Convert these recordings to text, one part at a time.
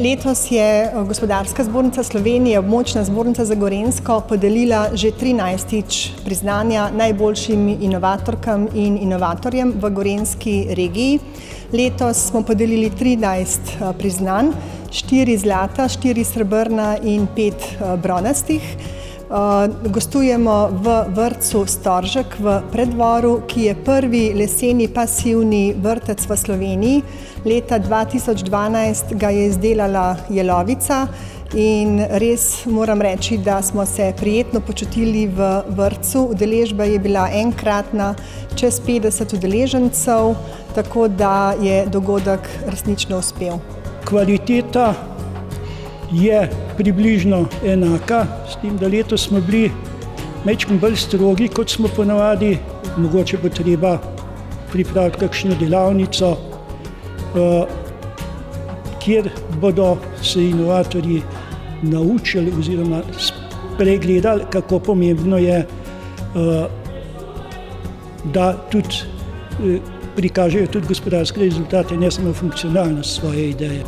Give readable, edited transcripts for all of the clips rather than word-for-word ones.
Letos je Gospodarska zbornica Slovenije, območna zbornica za Gorenjsko, podelila že 13. priznanja najboljšim inovatorkam in inovatorjem v gorenjski regiji. Letos smo podelili 13 priznanj, 4 zlata, 4 srebrna in 5 bronastih. Gostujemo v vrtcu Storžek v Preddvoru, ki je prvi leseni pasivni vrtec v Sloveniji. Leta 2012 ga je izdelala Jelovica in res moram reči, da smo se prijetno počutili v vrtcu. Udeležba je bila enkratna, čez 50 udeležencev, tako da je dogodek resnično uspel. Kvaliteta je približno enaka, s tem, da letos smo bili majčkeno bolj strogi, kot smo ponavadi. Mogoče bo treba pripraviti kakšno delavnico, kjer bodo se inovatorji naučili oziroma pregledali, kako pomembno je, da tudi prikažejo tudi gospodarske rezultate, ne samo funkcionalnost svoje ideje.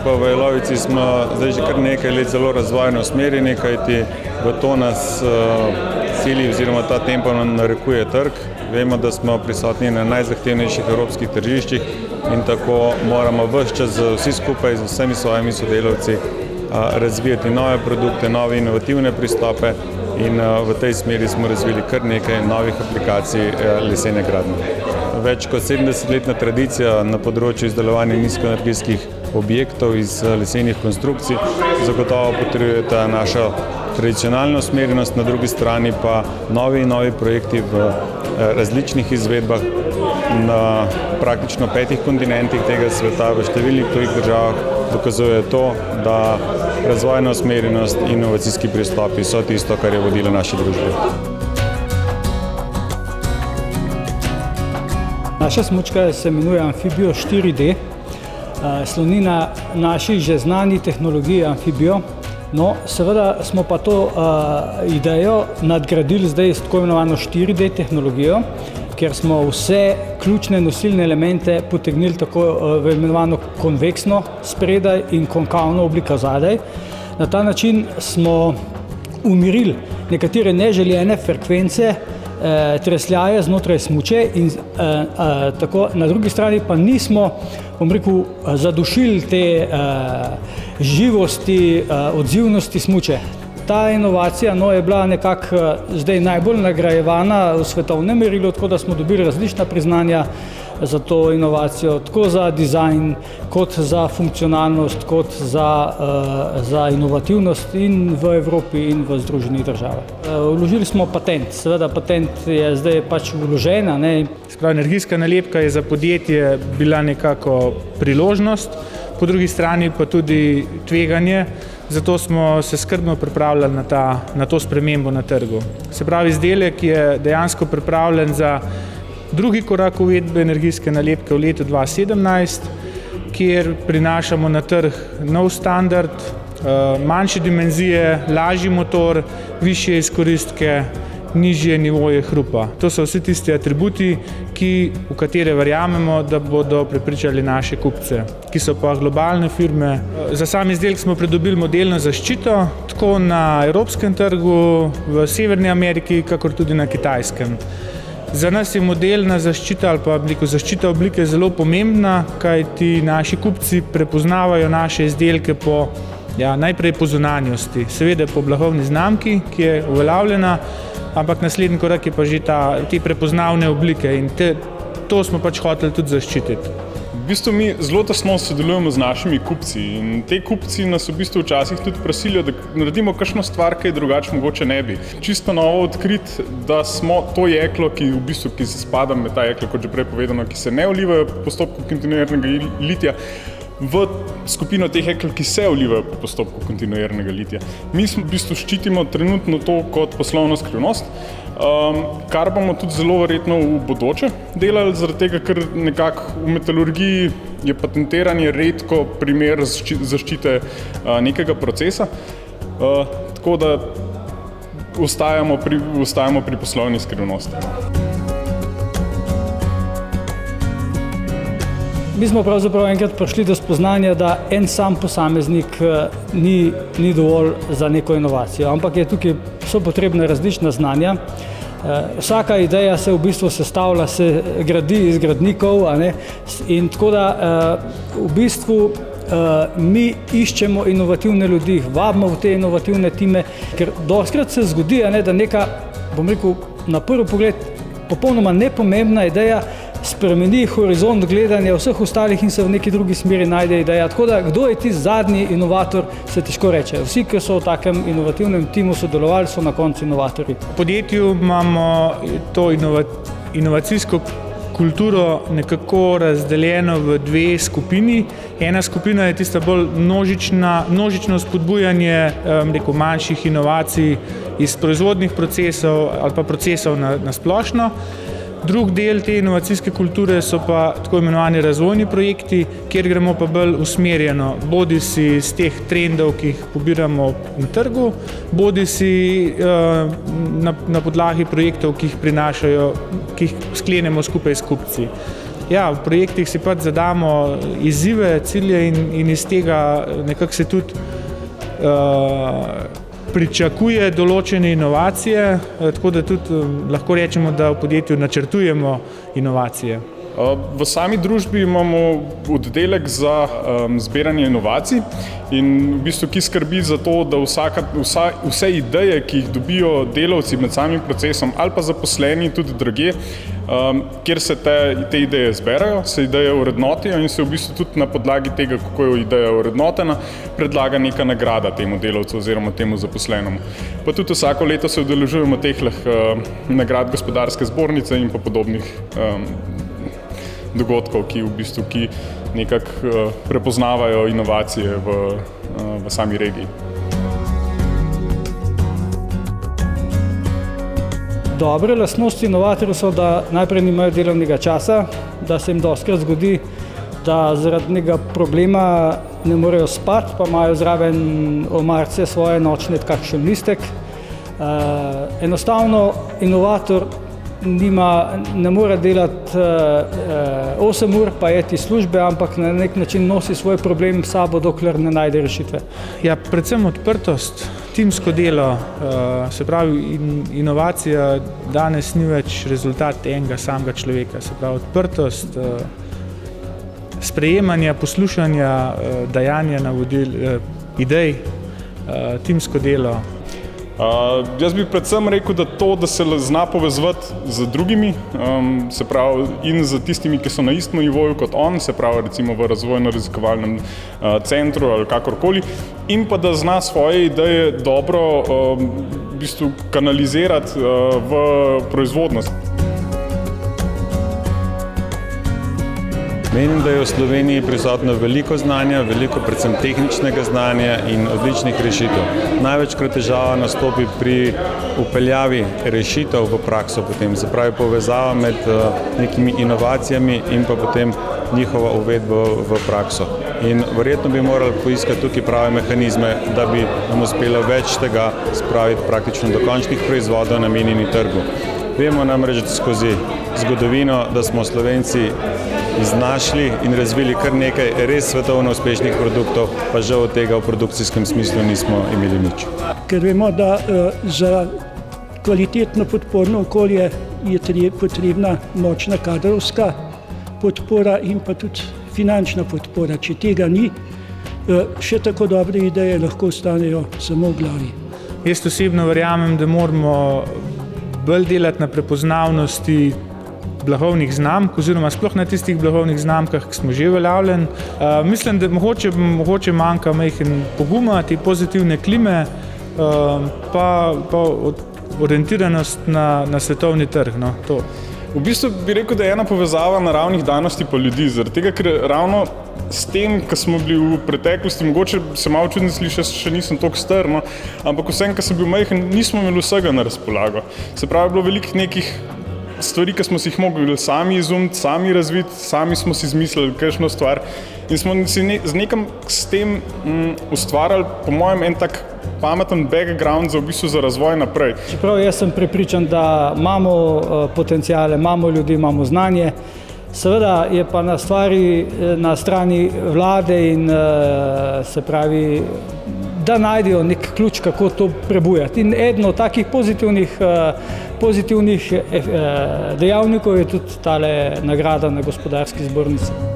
Pa v Jelovici smo zdaj že kar nekaj let zelo razvojno usmerjeni, kajti v to nas cilji oziroma ta tempo narekuje trg. Vemo, da smo prisotni na najzahtevnejših evropskih tržiščih in tako moramo ves čas vsi skupaj z vsemi svojimi sodelavci razvijati nove produkte, nove inovativne pristope in v tej smeri smo razvili kar nekaj novih aplikacij lesene gradnje. Več kot 70-letna tradicija na področju izdelovanja nizkoenergijskih objektov iz lesenih konstrukcij zagotovo potrjujeta našo tradicionalno usmerjenost, na drugi strani pa novi projekti v različnih izvedbah na praktično 5 kontinentih tega sveta, v številnih tujih državah dokazuje to, da razvojna usmerjenost in inovacijski pristopi so tisto, kar je vodilo naše družbe. Naša smučka se imenuje Amfibio 4D, sloni na naši že znani tehnologiji Amfibio. No, seveda smo pa to idejo nadgradili zdaj s tako imenovano 4D tehnologijo, kjer smo vse ključne nosilne elemente potegnili tako v imenovano konveksno spredaj in konkavno obliko zadaj. Na ta način smo umirili nekatere neželjene frekvence, tresljaje znotraj smuče in tako na drugi strani pa nismo, bom rekel, zadušili te živosti, odzivnosti smuče. Ta inovacija je bila nekako zdaj najbolj nagrajevana v svetovnem merilu, tako da smo dobili različna priznanja za to inovacijo, tako za dizajn, kot za funkcionalnost, kot za inovativnost in v Evropi in v Združenih državah. Vložili smo patent, seveda patent je zdaj pač vložen. Energijska nalepka je za podjetje bila nekako priložnost, po drugi strani pa tudi tveganje, zato smo se skrbno pripravljali na to spremembo na trgu. Se pravi, izdelek je dejansko pripravljen za drugi korak uvedbe energijske nalepke v letu 2017, kjer prinašamo na trg nov standard, manjše dimenzije, lažji motor, višje izkoristke, nižje nivoje hrupa. To so vsi tisti atributi, v katere verjamemo, da bodo prepričali naše kupce, ki so pa globalne firme. Za sam izdelek smo pridobili modelno zaščito, tako na evropskem trgu, v Severni Ameriki, kakor tudi na Kitajskem. Za nas je modelna zaščita ali pa zaščita oblike zelo pomembna, kajti naši kupci prepoznavajo naše izdelke po najprej po zunanjosti, seveda po blagovni znamki, ki je uveljavljena, ampak naslednji korak je pa že te prepoznavne oblike in to smo pač hoteli tudi zaščititi. V bistvu mi zelo tesno sodelujemo z našimi kupci in te kupci nas v bistvu včasih tudi prosilijo, da naredimo kakšno stvar, ki drugače mogoče ne bi. Čisto novo odkrit, da smo to jeklo, ki se spada med ta jeklo, kot že prej povedano, ki se ne vlivajo po postopku kontinuiranega litja, v skupino teh jekel, ki se vlivajo po postopku kontinuiranega litja. Mi v bistvu ščitimo trenutno to kot poslovno skrivnost, kar bomo tudi zelo verjetno v bodoče delali, zaradi tega, ker nekako v metalurgiji je patentiranje redko primer zaščite nekega procesa, tako da ostajamo pri poslovni skrivnosti. Mi smo pravzaprav enkrat prišli do spoznanja, da en sam posameznik ni dovolj za neko inovacijo, ampak so potrebne različna znanja. Vsaka ideja se v bistvu sestavlja, se gradi iz gradnikov, a ne? In tako da v bistvu mi iščemo inovativne ljudi, vabimo v te inovativne time, ker dostikrat se zgodi, a ne, da neka, bom rekel, na prvi pogled popolnoma nepomembna ideja spremeni horizont gledanja vseh ostalih in se v neki drugi smeri najde ideja. Tako da, kdo je tisti zadnji inovator, se težko reče. Vsi, ki so v takem inovativnem timu sodelovali, so na koncu inovatorji. V podjetju imamo to inovacijsko kulturo nekako razdeljeno v dve skupini. Ena skupina je tista bolj množično spodbujanje manjših inovacij iz proizvodnih procesov ali pa procesov na splošno. Drug del te inovacijske kulture so pa tako imenovani razvojni projekti, kjer gremo pa bolj usmerjeno, bodisi iz teh trendov, ki jih pobiramo na trgu, bodisi na podlagi projektov, ki jih sklenemo skupaj s kupci. Ja, v projektih si pač zadamo izzive, cilje in iz tega nekako se tudi pričakuje določene inovacije, tako da tudi lahko rečemo, da v podjetju načrtujemo inovacije. V sami družbi imamo oddelek za zbiranje inovacij in v bistvu ki skrbi za to, da vse ideje, ki jih dobijo delavci med samim procesom ali pa zaposleni tudi drugje, kjer se te ideje zberajo, se ideje vrednotijo in se v bistvu tudi na podlagi tega, kako je ideja vrednotena, predlaga neka nagrada temu delavcu oziroma temu zaposlenemu. Pa tudi vsako leto se udeležujemo teh nagrad Gospodarske zbornice in pa podobnih dogodkov, ki nekako prepoznavajo inovacije v sami regiji. Dobre lastnosti inovatorjev so, da najprej nimajo delovnega časa, da se jim dostikrat zgodi, da zaradi nekega problema ne morejo spati, pa imajo zraven omarice svoje nočne kakšen listek. Enostavno inovator ne more delati 8 ur pa iti iz službe, ampak na nek način nosi svoj problem s sabo, dokler ne najde rešitve. Ja, predvsem odprtost, timsko delo, se pravi inovacija danes ni več rezultat enega samega človeka, se pravi odprtost, sprejemanja, poslušanja, dajanja navodil, idej, timsko delo. Jaz bi predvsem rekel, da se zna povezovati z drugimi, se pravi in z tistimi, ki so na istem nivoju kot on, se pravi recimo v razvojno-raziskovalnem centru ali kakorkoli, in pa da zna svoje ideje dobro v bistvu kanalizirati v proizvodnost. Menim, da je v Sloveniji prisotno veliko znanja, veliko predvsem tehničnega znanja in odličnih rešitev. Največkrat težava nastopi pri vpeljavi rešitev v prakso potem, se pravi povezava med nekimi inovacijami in pa potem njihova uvedba v prakso. In verjetno bi morali poiskati tukaj prave mehanizme, da bi nam uspelo več tega spraviti praktično do končnih proizvodov namenjenih trgu. Vemo namreč skozi zgodovino, da smo Slovenci iznašli in razvili kar nekaj res svetovno uspešnih produktov, pa žal od tega v produkcijskem smislu nismo imeli nič. Ker vemo, da za kvalitetno podporno okolje je potrebna močna kadrovska podpora in pa tudi finančna podpora. Če tega ni, še tako dobre ideje lahko ostanejo samo v glavi. Jaz osebno verjamem, da moramo bolj delati na prepoznavnosti blagovnih znamk oziroma sploh na tistih blagovnih znamkah, ki smo že uveljavljeni. Mislim, da mogoče manjka majhen poguma, te pozitivne klime, pa orientiranost na svetovni trg. No, to. V bistvu bi rekel, da je ena povezava naravnih danosti pa ljudi, zaradi tega, ker ravno s tem, ko smo bili v preteklosti, mogoče se malo čudno sliši, še nisem toliko star, no, ampak vsem, ko sem bil majhen, nismo imeli vsega na razpolago. Se pravi, bilo veliko nekih stvari, ki smo si jih mogli sami izumiti, sami razviti, sami smo si izmislili kakšno stvar in smo si s tem ustvarjali, po mojem, en tak pameten background v bistvu za razvoj naprej. Čeprav jaz sem prepričan, da imamo potencijale, imamo ljudi, imamo znanje, Seveda je pa na strani vlade in se pravi, da najdejo nek ključ, kako to prebujati. In eden od takih pozitivnih dejavnikov je tudi tale nagrada na Gospodarski zbornici.